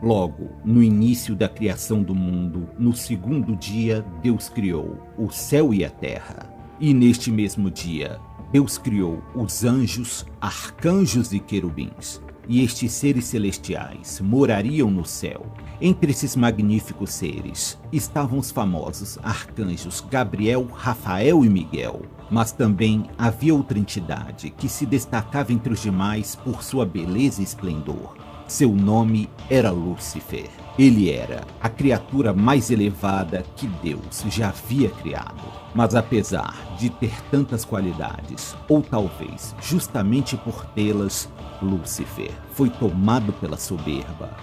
Logo, no início da criação do mundo, no segundo dia, Deus criou o céu e a terra. E neste mesmo dia, Deus criou os anjos, arcanjos e querubins. E estes seres celestiais morariam no céu. Entre esses magníficos seres estavam os famosos arcanjos Gabriel, Rafael e Miguel. Mas também havia outra entidade que se destacava entre os demais por sua beleza e esplendor. Seu nome era Lúcifer. Ele era a criatura mais elevada que Deus já havia criado. Mas apesar de ter tantas qualidades, ou talvez justamente por tê-las, Lúcifer foi tomado pela soberba,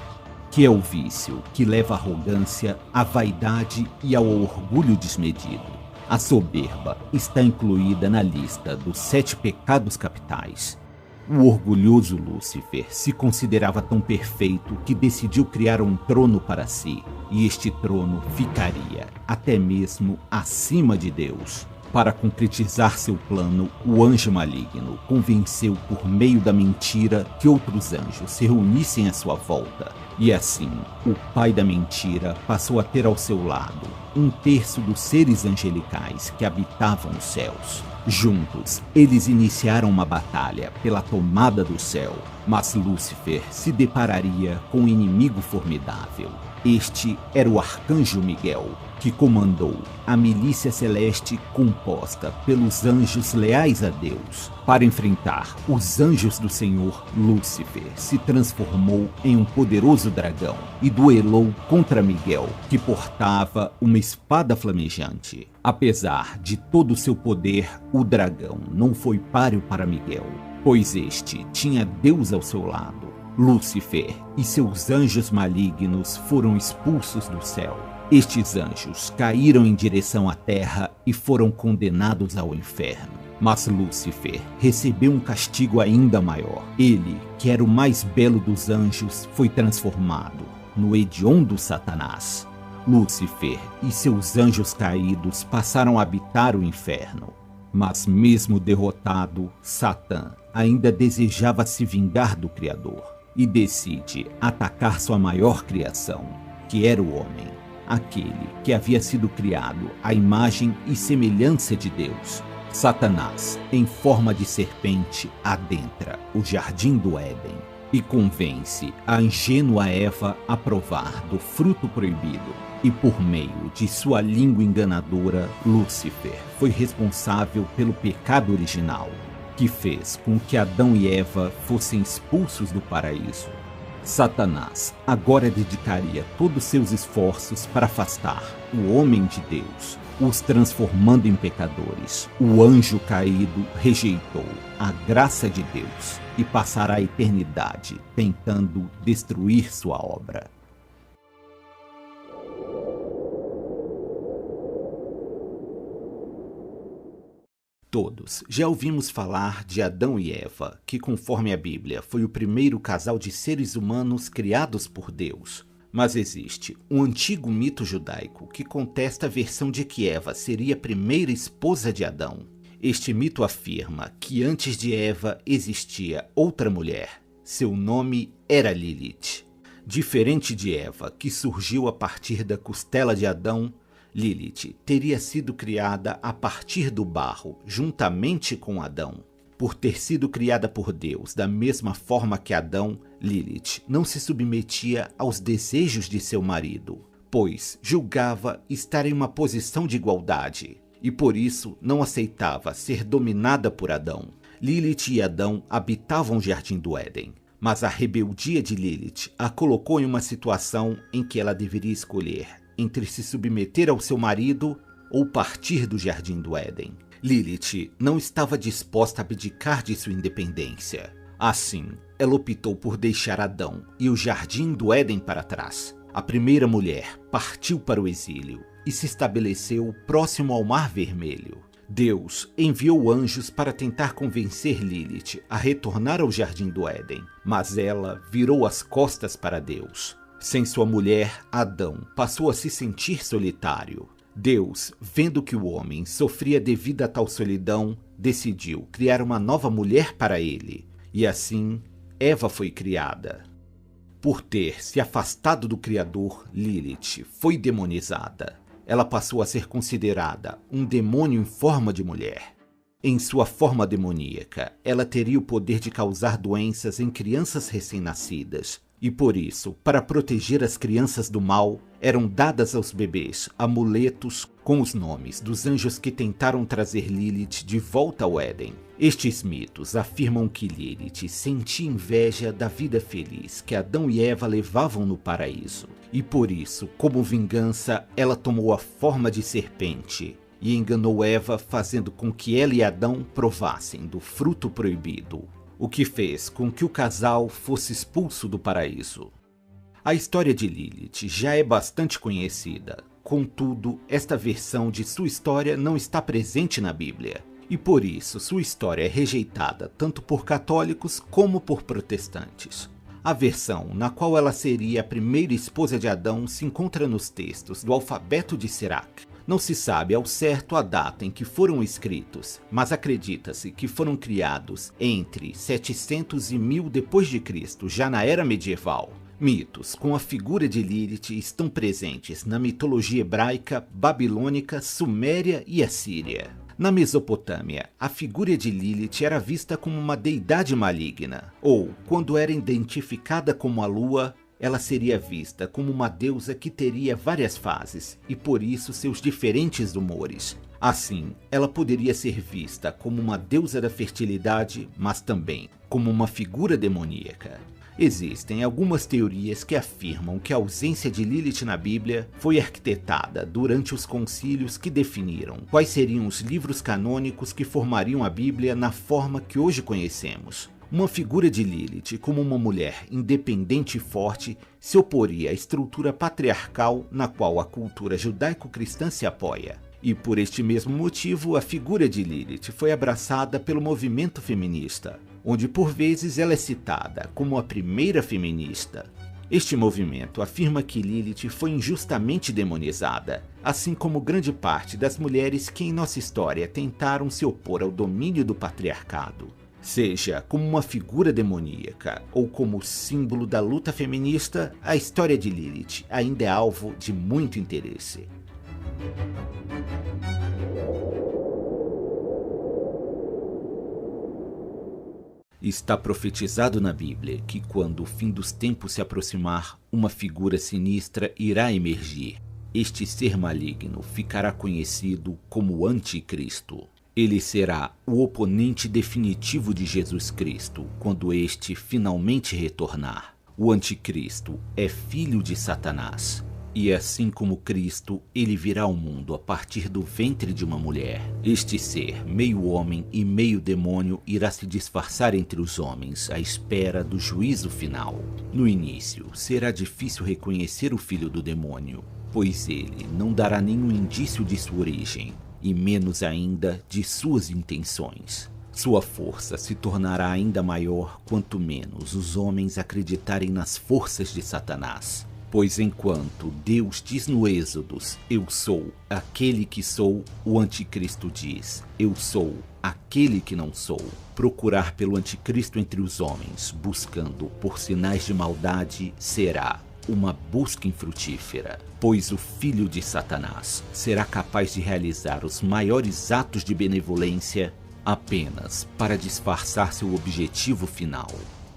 que é o vício que leva à arrogância, à vaidade e ao orgulho desmedido. A soberba está incluída na lista dos 7 pecados capitais. O orgulhoso Lúcifer se considerava tão perfeito que decidiu criar um trono para si, e este trono ficaria até mesmo acima de Deus. Para concretizar seu plano, o anjo maligno convenceu por meio da mentira que outros anjos se reunissem à sua volta. E assim, o pai da mentira passou a ter ao seu lado 1/3 dos seres angelicais que habitavam os céus. Juntos, eles iniciaram uma batalha pela tomada do céu, mas Lúcifer se depararia com um inimigo formidável. Este era o arcanjo Miguel, que comandou a milícia celeste composta pelos anjos leais a Deus. Para enfrentar os anjos do Senhor, Lúcifer se transformou em um poderoso dragão e duelou contra Miguel, que portava uma espada flamejante. Apesar de todo o seu poder, o dragão não foi páreo para Miguel, pois este tinha Deus ao seu lado. Lúcifer e seus anjos malignos foram expulsos do céu. Estes anjos caíram em direção à terra e foram condenados ao inferno. Mas Lúcifer recebeu um castigo ainda maior. Ele, que era o mais belo dos anjos, foi transformado no hediondo Satanás. Lúcifer e seus anjos caídos passaram a habitar o inferno. Mas mesmo derrotado, Satã ainda desejava se vingar do Criador e decide atacar sua maior criação, que era o homem, aquele que havia sido criado à imagem e semelhança de Deus. Satanás, em forma de serpente, adentra o jardim do Éden e convence a ingênua Eva a provar do fruto proibido. E por meio de sua língua enganadora, Lúcifer foi responsável pelo pecado original, que fez com que Adão e Eva fossem expulsos do paraíso. Satanás agora dedicaria todos seus esforços para afastar o homem de Deus, os transformando em pecadores. O anjo caído rejeitou a graça de Deus e passará a eternidade tentando destruir sua obra. Todos já ouvimos falar de Adão e Eva, que, conforme a Bíblia, foi o primeiro casal de seres humanos criados por Deus. Mas existe um antigo mito judaico que contesta a versão de que Eva seria a primeira esposa de Adão. Este mito afirma que antes de Eva existia outra mulher. Seu nome era Lilith. Diferente de Eva, que surgiu a partir da costela de Adão, Lilith teria sido criada a partir do barro, juntamente com Adão. Por ter sido criada por Deus da mesma forma que Adão, Lilith não se submetia aos desejos de seu marido, pois julgava estar em uma posição de igualdade, e por isso não aceitava ser dominada por Adão. Lilith e Adão habitavam o jardim do Éden, mas a rebeldia de Lilith a colocou em uma situação em que ela deveria escolher entre se submeter ao seu marido ou partir do jardim do Éden. Lilith não estava disposta a abdicar de sua independência. Assim, ela optou por deixar Adão e o jardim do Éden para trás. A primeira mulher partiu para o exílio e se estabeleceu próximo ao Mar Vermelho. Deus enviou anjos para tentar convencer Lilith a retornar ao jardim do Éden, mas ela virou as costas para Deus. Sem sua mulher, Adão passou a se sentir solitário. Deus, vendo que o homem sofria devido a tal solidão, decidiu criar uma nova mulher para ele. E assim, Eva foi criada. Por ter se afastado do Criador, Lilith foi demonizada. Ela passou a ser considerada um demônio em forma de mulher. Em sua forma demoníaca, ela teria o poder de causar doenças em crianças recém-nascidas. E por isso, para proteger as crianças do mal, eram dadas aos bebês amuletos com os nomes dos anjos que tentaram trazer Lilith de volta ao Éden. Estes mitos afirmam que Lilith sentia inveja da vida feliz que Adão e Eva levavam no paraíso. E por isso, como vingança, ela tomou a forma de serpente e enganou Eva, fazendo com que ela e Adão provassem do fruto proibido, o que fez com que o casal fosse expulso do paraíso. A história de Lilith já é bastante conhecida, contudo, esta versão de sua história não está presente na Bíblia, e por isso sua história é rejeitada tanto por católicos como por protestantes. A versão na qual ela seria a primeira esposa de Adão se encontra nos textos do alfabeto de Sirac. Não se sabe ao certo a data em que foram escritos, mas acredita-se que foram criados entre 700 e 1000 d.C., já na era medieval. Mitos com a figura de Lilith estão presentes na mitologia hebraica, babilônica, suméria e assíria. Na Mesopotâmia, a figura de Lilith era vista como uma deidade maligna, ou, quando era identificada como a lua, ela seria vista como uma deusa que teria várias fases e por isso seus diferentes humores. Assim, ela poderia ser vista como uma deusa da fertilidade, mas também como uma figura demoníaca. Existem algumas teorias que afirmam que a ausência de Lilith na Bíblia foi arquitetada durante os concílios que definiram quais seriam os livros canônicos que formariam a Bíblia na forma que hoje conhecemos. Uma figura de Lilith como uma mulher independente e forte se oporia à estrutura patriarcal na qual a cultura judaico-cristã se apoia. E por este mesmo motivo, a figura de Lilith foi abraçada pelo movimento feminista, onde por vezes ela é citada como a primeira feminista. Este movimento afirma que Lilith foi injustamente demonizada, assim como grande parte das mulheres que em nossa história tentaram se opor ao domínio do patriarcado. Seja como uma figura demoníaca ou como símbolo da luta feminista, a história de Lilith ainda é alvo de muito interesse. Está profetizado na Bíblia que quando o fim dos tempos se aproximar, uma figura sinistra irá emergir. Este ser maligno ficará conhecido como o Anticristo. Ele será o oponente definitivo de Jesus Cristo quando este finalmente retornar. O Anticristo é filho de Satanás. E assim como Cristo, ele virá ao mundo a partir do ventre de uma mulher. Este ser, meio homem e meio demônio, irá se disfarçar entre os homens à espera do juízo final. No início, será difícil reconhecer o filho do demônio, pois ele não dará nenhum indício de sua origem, e menos ainda de suas intenções. Sua força se tornará ainda maior quanto menos os homens acreditarem nas forças de Satanás. Pois enquanto Deus diz no Êxodos, eu sou aquele que sou, o Anticristo diz, eu sou aquele que não sou. Procurar pelo Anticristo entre os homens, buscando por sinais de maldade, será uma busca infrutífera, pois o filho de Satanás será capaz de realizar os maiores atos de benevolência apenas para disfarçar seu objetivo final,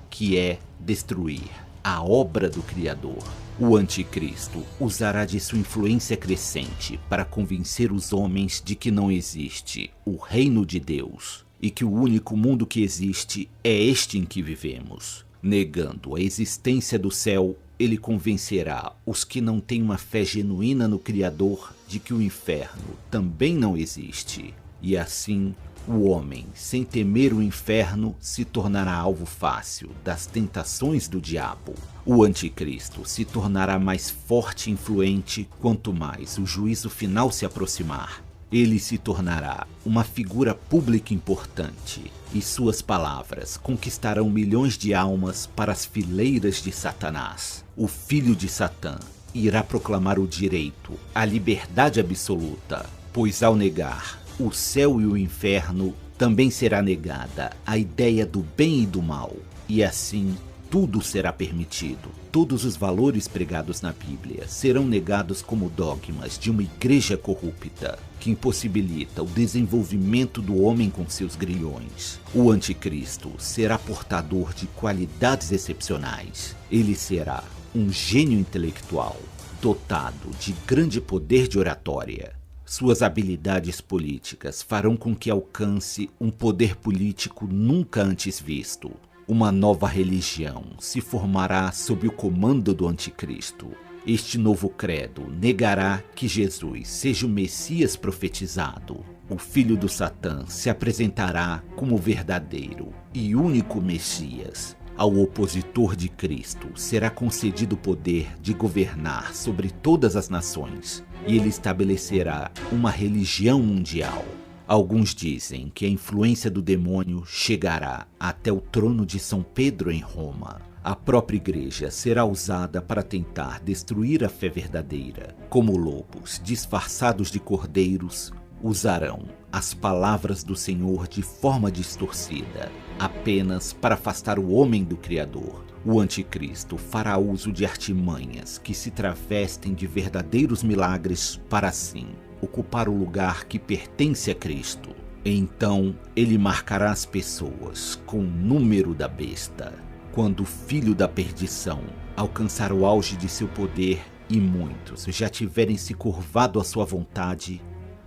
que é destruir a obra do Criador. O Anticristo usará de sua influência crescente para convencer os homens de que não existe o reino de Deus e que o único mundo que existe é este em que vivemos. Negando a existência do céu, ele convencerá os que não têm uma fé genuína no Criador de que o inferno também não existe. E assim, o homem, sem temer o inferno, se tornará alvo fácil das tentações do diabo. O Anticristo se tornará mais forte e influente quanto mais o juízo final se aproximar. Ele se tornará uma figura pública importante e suas palavras conquistarão milhões de almas para as fileiras de Satanás. O filho de Satã irá proclamar o direito à liberdade absoluta, pois ao negar o céu e o inferno, também será negada a ideia do bem e do mal, e assim tudo será permitido. Todos os valores pregados na Bíblia serão negados como dogmas de uma igreja corrupta, que impossibilita o desenvolvimento do homem com seus grilhões. O anticristo será portador de qualidades excepcionais. Ele será um gênio intelectual, dotado de grande poder de oratória. Suas habilidades políticas farão com que alcance um poder político nunca antes visto. Uma nova religião se formará sob o comando do anticristo. Este novo credo negará que Jesus seja o Messias profetizado. O filho do Satã se apresentará como verdadeiro e único Messias. Ao opositor de Cristo será concedido o poder de governar sobre todas as nações, e ele estabelecerá uma religião mundial. Alguns dizem que a influência do demônio chegará até o trono de São Pedro em Roma. A própria igreja será usada para tentar destruir a fé verdadeira. Como lobos disfarçados de cordeiros, usarão as palavras do Senhor de forma distorcida, apenas para afastar o homem do Criador. O anticristo fará uso de artimanhas que se travestem de verdadeiros milagres para assim ocupar o lugar que pertence a Cristo. Então ele marcará as pessoas com o número da besta. Quando o filho da perdição alcançar o auge de seu poder e muitos já tiverem se curvado à sua vontade,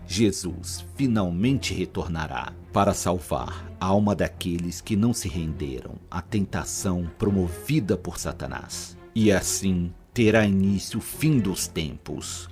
Jesus finalmente retornará para salvar a alma daqueles que não se renderam à tentação promovida por Satanás. E assim terá início o fim dos tempos.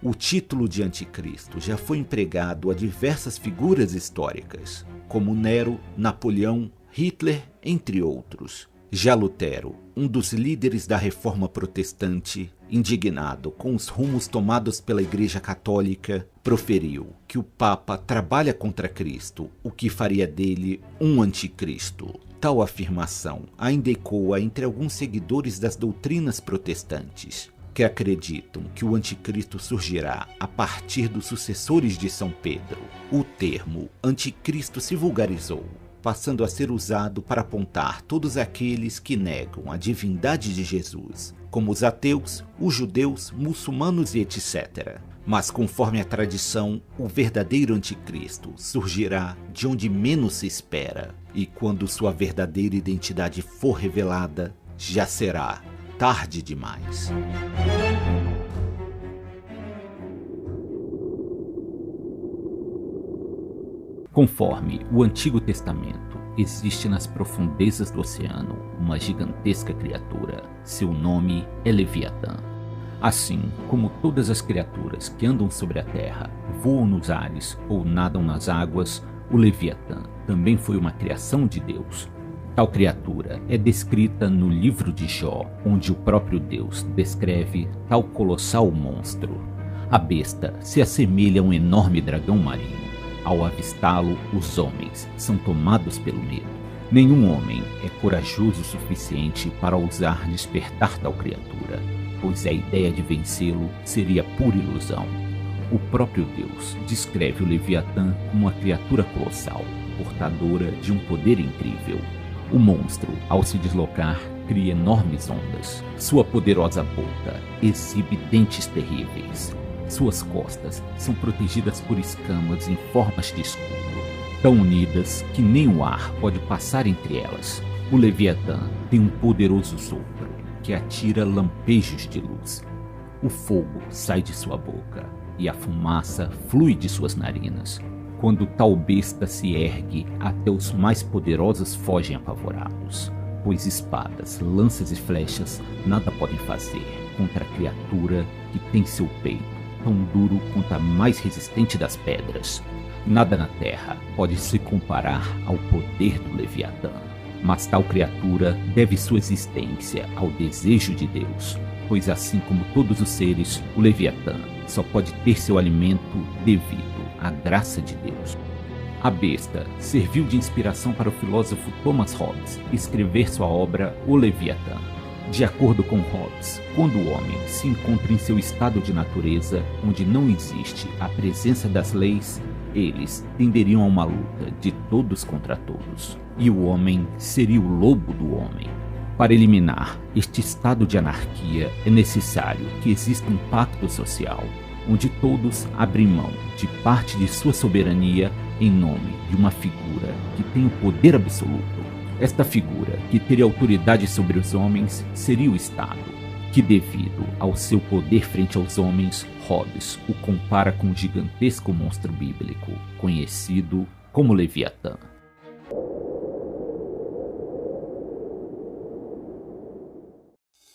O título de anticristo já foi empregado a diversas figuras históricas, como Nero, Napoleão, Hitler, entre outros. Já Lutero, um dos líderes da Reforma Protestante, indignado com os rumos tomados pela Igreja Católica, proferiu que o Papa trabalha contra Cristo, o que faria dele um anticristo. Tal afirmação ainda ecoa entre alguns seguidores das doutrinas protestantes, que acreditam que o anticristo surgirá a partir dos sucessores de São Pedro. O termo anticristo se vulgarizou, passando a ser usado para apontar todos aqueles que negam a divindade de Jesus, como os ateus, os judeus, muçulmanos e etc. Mas conforme a tradição, o verdadeiro anticristo surgirá de onde menos se espera, e quando sua verdadeira identidade for revelada, já será tarde demais. Conforme o Antigo Testamento, existe nas profundezas do oceano uma gigantesca criatura. Seu nome é Leviatã. Assim como todas as criaturas que andam sobre a terra, voam nos ares ou nadam nas águas, o Leviatã também foi uma criação de Deus. Tal criatura é descrita no livro de Jó, onde o próprio Deus descreve tal colossal monstro. A besta se assemelha a um enorme dragão marinho. Ao avistá-lo, os homens são tomados pelo medo. Nenhum homem é corajoso o suficiente para ousar despertar tal criatura, pois a ideia de vencê-lo seria pura ilusão. O próprio Deus descreve o Leviatã como uma criatura colossal, portadora de um poder incrível. O monstro, ao se deslocar, cria enormes ondas. Sua poderosa boca exibe dentes terríveis. Suas costas são protegidas por escamas em formas de escudo, tão unidas que nem o ar pode passar entre elas. O Leviatã tem um poderoso sopro que atira lampejos de luz. O fogo sai de sua boca e a fumaça flui de suas narinas. Quando tal besta se ergue, até os mais poderosos fogem apavorados, pois espadas, lanças e flechas nada podem fazer contra a criatura que tem seu peito tão duro quanto a mais resistente das pedras. Nada na terra pode se comparar ao poder do Leviatã, mas tal criatura deve sua existência ao desejo de Deus, pois assim como todos os seres, o Leviatã só pode ter seu alimento devido à graça de Deus. A besta serviu de inspiração para o filósofo Thomas Hobbes escrever sua obra O Leviatã. De acordo com Hobbes, quando o homem se encontra em seu estado de natureza, onde não existe a presença das leis, eles tenderiam a uma luta de todos contra todos, e o homem seria o lobo do homem. Para eliminar este estado de anarquia, é necessário que exista um pacto social, onde todos abrem mão de parte de sua soberania em nome de uma figura que tem o poder absoluto. Esta figura, que teria autoridade sobre os homens, seria o Estado, que, devido ao seu poder frente aos homens, Hobbes o compara com um gigantesco monstro bíblico, conhecido como Leviatã.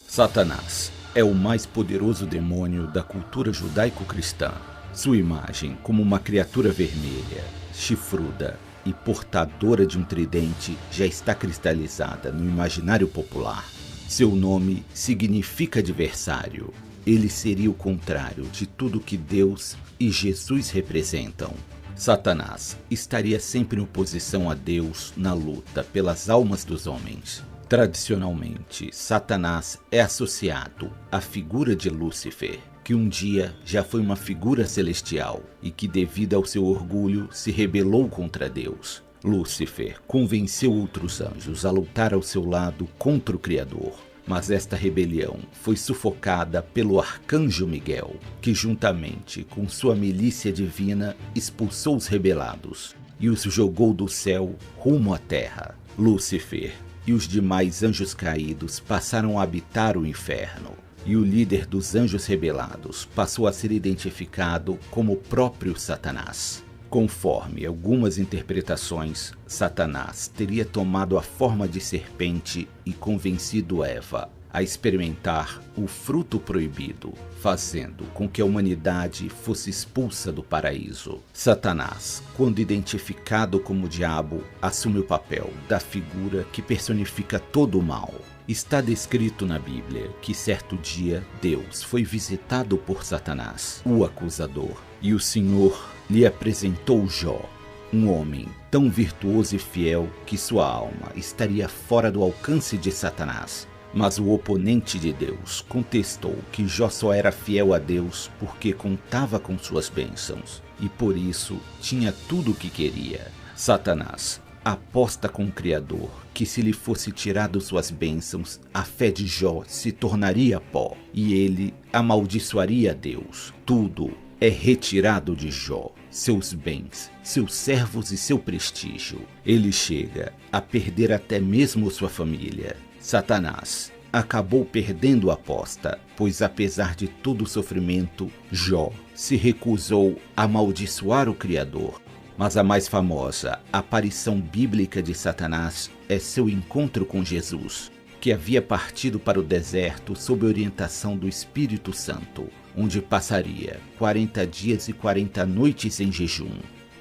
Satanás é o mais poderoso demônio da cultura judaico-cristã. Sua imagem como uma criatura vermelha, chifruda e portadora de um tridente já está cristalizada no imaginário popular. Seu nome significa adversário. Ele seria o contrário de tudo que Deus e Jesus representam. Satanás estaria sempre em oposição a Deus na luta pelas almas dos homens. Tradicionalmente, Satanás é associado à figura de Lúcifer, que um dia já foi uma figura celestial e que, devido ao seu orgulho, se rebelou contra Deus. Lúcifer convenceu outros anjos a lutar ao seu lado contra o Criador, mas esta rebelião foi sufocada pelo arcanjo Miguel, que juntamente com sua milícia divina expulsou os rebelados e os jogou do céu rumo à terra. Lúcifer e os demais anjos caídos passaram a habitar o inferno, e o líder dos anjos rebelados passou a ser identificado como o próprio Satanás. Conforme algumas interpretações, Satanás teria tomado a forma de serpente e convencido Eva a experimentar o fruto proibido, fazendo com que a humanidade fosse expulsa do paraíso. Satanás, quando identificado como diabo, assume o papel da figura que personifica todo o mal. Está descrito na Bíblia que certo dia Deus foi visitado por Satanás, o acusador, e o Senhor lhe apresentou Jó, um homem tão virtuoso e fiel que sua alma estaria fora do alcance de Satanás. Mas o oponente de Deus contestou que Jó só era fiel a Deus porque contava com suas bênçãos e por isso tinha tudo o que queria. Satanás aposta com o Criador que se lhe fosse tirado suas bênçãos, a fé de Jó se tornaria pó e ele amaldiçoaria Deus. Tudo é retirado de Jó, seus bens, seus servos e seu prestígio. Ele chega a perder até mesmo sua família. Satanás acabou perdendo a aposta, pois apesar de todo o sofrimento, Jó se recusou a amaldiçoar o Criador. Mas a mais famosa aparição bíblica de Satanás é seu encontro com Jesus, que havia partido para o deserto sob orientação do Espírito Santo, onde passaria 40 dias e 40 noites em jejum.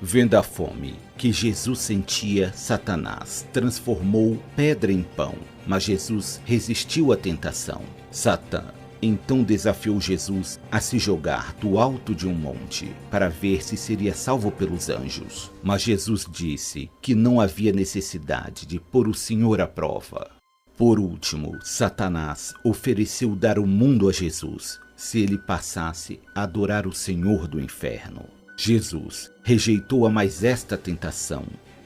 Vendo a fome que Jesus sentia, Satanás transformou pedra em pão, mas Jesus resistiu à tentação. Satã então desafiou Jesus a se jogar do alto de um monte para ver se seria salvo pelos anjos. Mas Jesus disse que não havia necessidade de pôr o Senhor à prova. Por último, Satanás ofereceu dar o mundo a Jesus se ele passasse a adorar o Senhor do inferno. Jesus rejeitou a mais esta tentação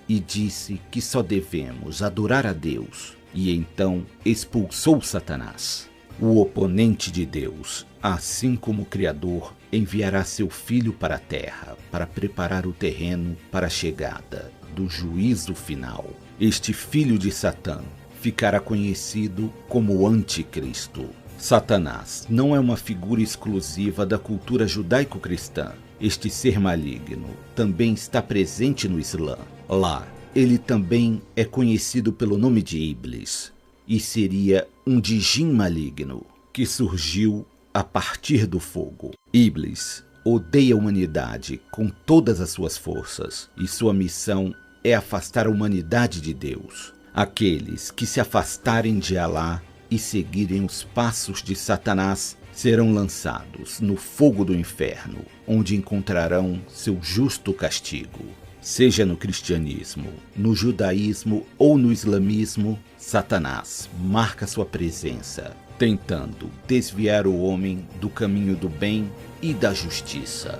e disse que só devemos adorar a Deus, e então expulsou Satanás. O oponente de Deus, assim como o Criador, enviará seu Filho para a terra para preparar o terreno para a chegada do juízo final. Este filho de Satã ficará conhecido como o Anticristo. Satanás não é uma figura exclusiva da cultura judaico-cristã. Este ser maligno também está presente no Islã. Lá, ele também é conhecido pelo nome de Iblis, e seria um djinn maligno que surgiu a partir do fogo. Iblis odeia a humanidade com todas as suas forças, e sua missão é afastar a humanidade de Deus. Aqueles que se afastarem de Alá e seguirem os passos de Satanás serão lançados no fogo do inferno, onde encontrarão seu justo castigo. Seja no cristianismo, no judaísmo ou no islamismo, Satanás marca sua presença, tentando desviar o homem do caminho do bem e da justiça.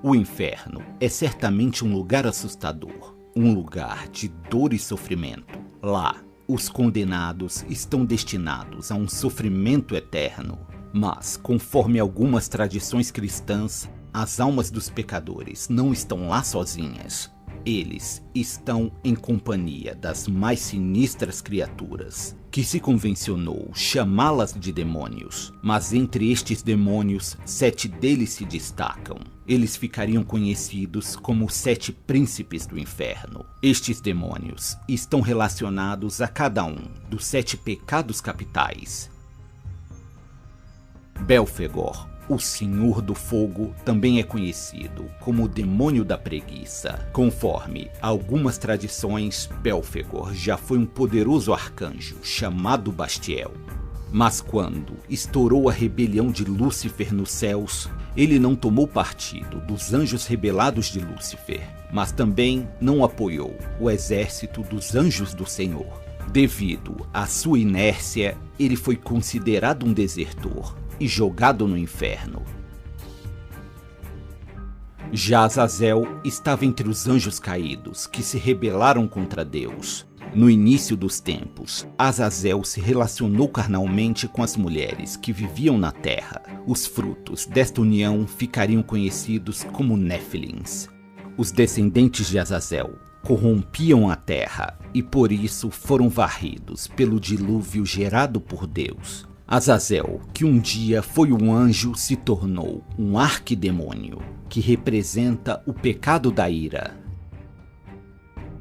O inferno é certamente um lugar assustador, um lugar de dor e sofrimento. Lá, os condenados estão destinados a um sofrimento eterno. Mas, conforme algumas tradições cristãs, as almas dos pecadores não estão lá sozinhas. Eles estão em companhia das mais sinistras criaturas, que se convencionou chamá-las de demônios. Mas entre estes demônios, 7 deles se destacam. Eles ficariam conhecidos como os 7 príncipes do inferno. Estes demônios estão relacionados a cada um dos 7 pecados capitais. Belfegor, o Senhor do Fogo, também é conhecido como o demônio da preguiça. Conforme algumas tradições, Belfegor já foi um poderoso arcanjo chamado Bastiel. Mas quando estourou a rebelião de Lúcifer nos céus, ele não tomou partido dos anjos rebelados de Lúcifer, mas também não apoiou o exército dos anjos do Senhor. Devido à sua inércia, ele foi considerado um desertor e jogado no inferno. Já Azazel estava entre os anjos caídos que se rebelaram contra Deus. No início dos tempos, Azazel se relacionou carnalmente com as mulheres que viviam na terra. Os frutos desta união ficariam conhecidos como Néfilins. Os descendentes de Azazel corrompiam a terra e por isso foram varridos pelo dilúvio gerado por Deus. Azazel, que um dia foi um anjo, se tornou um arquidemônio, que representa o pecado da ira.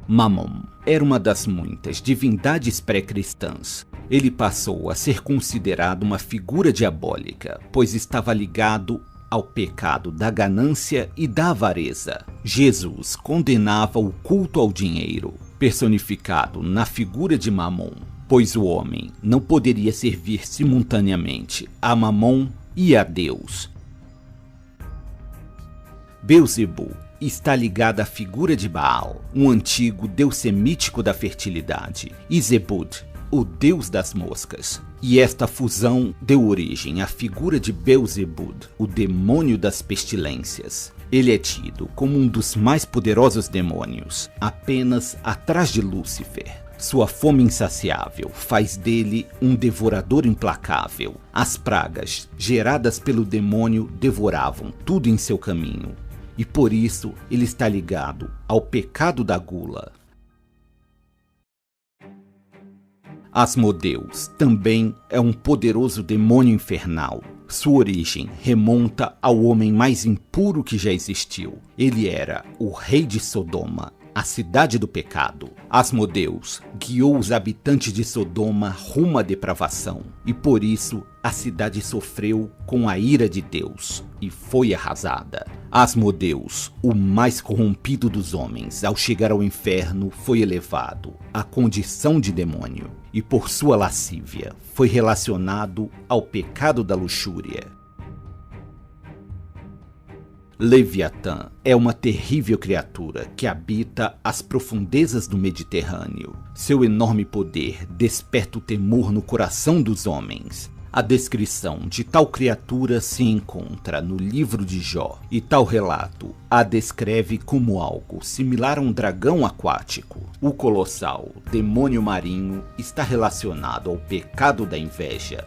Mamon era uma das muitas divindades pré-cristãs. Ele passou a ser considerado uma figura diabólica, pois estava ligado ao pecado da ganância e da avareza. Jesus condenava o culto ao dinheiro, personificado na figura de Mamon, pois o homem não poderia servir simultaneamente a Mamon e a Deus. Beelzebu está ligada à figura de Baal, um antigo deus semítico da fertilidade, e Zebud, o deus das moscas. E esta fusão deu origem à figura de Beelzebud, o demônio das pestilências. Ele é tido como um dos mais poderosos demônios, apenas atrás de Lúcifer. Sua fome insaciável faz dele um devorador implacável. As pragas geradas pelo demônio devoravam tudo em seu caminho, e por isso ele está ligado ao pecado da gula. Asmodeus também é um poderoso demônio infernal. Sua origem remonta ao homem mais impuro que já existiu. Ele era o rei de Sodoma, a cidade do pecado. Asmodeus guiou os habitantes de Sodoma rumo à depravação, e por isso a cidade sofreu com a ira de Deus e foi arrasada. Asmodeus, o mais corrompido dos homens, ao chegar ao inferno, foi elevado à condição de demônio, e por sua lascívia foi relacionado ao pecado da luxúria. Leviatã é uma terrível criatura que habita as profundezas do Mediterrâneo. Seu enorme poder desperta o temor no coração dos homens. A descrição de tal criatura se encontra no livro de Jó, e tal relato a descreve como algo similar a um dragão aquático. O colossal demônio marinho está relacionado ao pecado da inveja.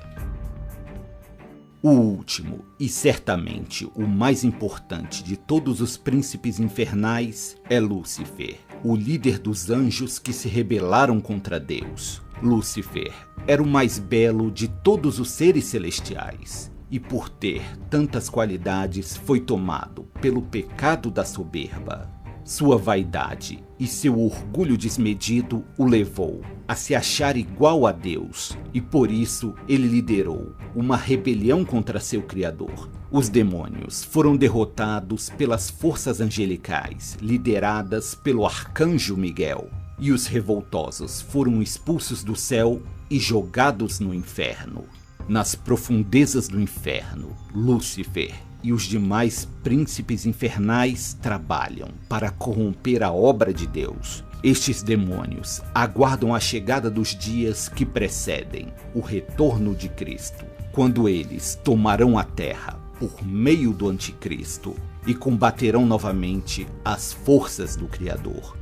O último, e certamente o mais importante de todos os príncipes infernais, é Lúcifer, o líder dos anjos que se rebelaram contra Deus. Lúcifer era o mais belo de todos os seres celestiais, e por ter tantas qualidades foi tomado pelo pecado da soberba. Sua vaidade e seu orgulho desmedido o levou a se achar igual a Deus, e por isso ele liderou uma rebelião contra seu Criador. Os demônios foram derrotados pelas forças angelicais, lideradas pelo arcanjo Miguel, e os revoltosos foram expulsos do céu e jogados no inferno. Nas profundezas do inferno, Lúcifer e os demais príncipes infernais trabalham para corromper a obra de Deus. Estes demônios aguardam a chegada dos dias que precedem o retorno de Cristo, quando eles tomarão a terra por meio do Anticristo e combaterão novamente as forças do Criador.